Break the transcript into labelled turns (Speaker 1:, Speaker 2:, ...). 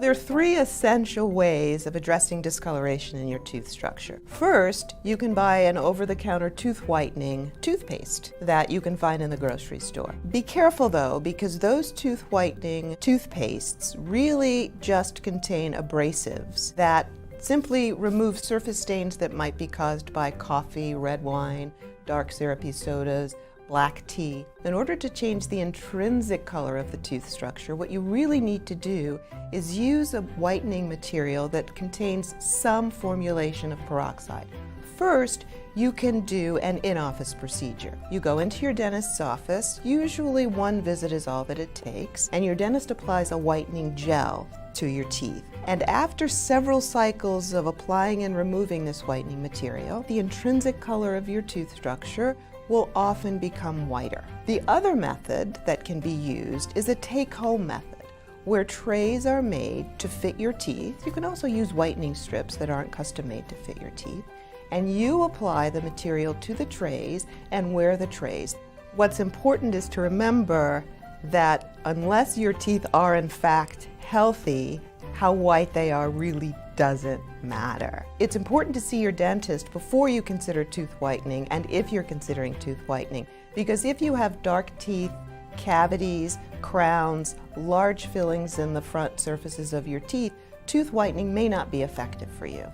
Speaker 1: there are three essential ways of addressing discoloration in your tooth structure. First, you can buy an over-the-counter tooth whitening toothpaste that you can find in the grocery store. Be careful though, because those tooth whitening toothpastes really just contain abrasives that simply remove surface stains that might be caused by coffee, red wine, dark syrupy sodas, black tea. In order to change the intrinsic color of the tooth structure, what you really need to do is use a whitening material that contains some formulation of peroxide. First, you can do an in-office procedure. You go into your dentist's office, usually one visit is all that it takes, and your dentist applies a whitening gel to your teeth. And after several cycles of applying and removing this whitening material, the intrinsic color of your tooth structure will often become whiter. The other method that can be used is a take-home method, where trays are made to fit your teeth. You can also use whitening strips that aren't custom-made to fit your teeth. And you apply the material to the trays and wear the trays. What's important is to remember that unless your teeth are in fact healthy, how white they are really doesn't matter. It's important to see your dentist before you consider tooth whitening and if you're considering tooth whitening, because if you have dark teeth, cavities, crowns, large fillings in the front surfaces of your teeth, tooth whitening may not be effective for you.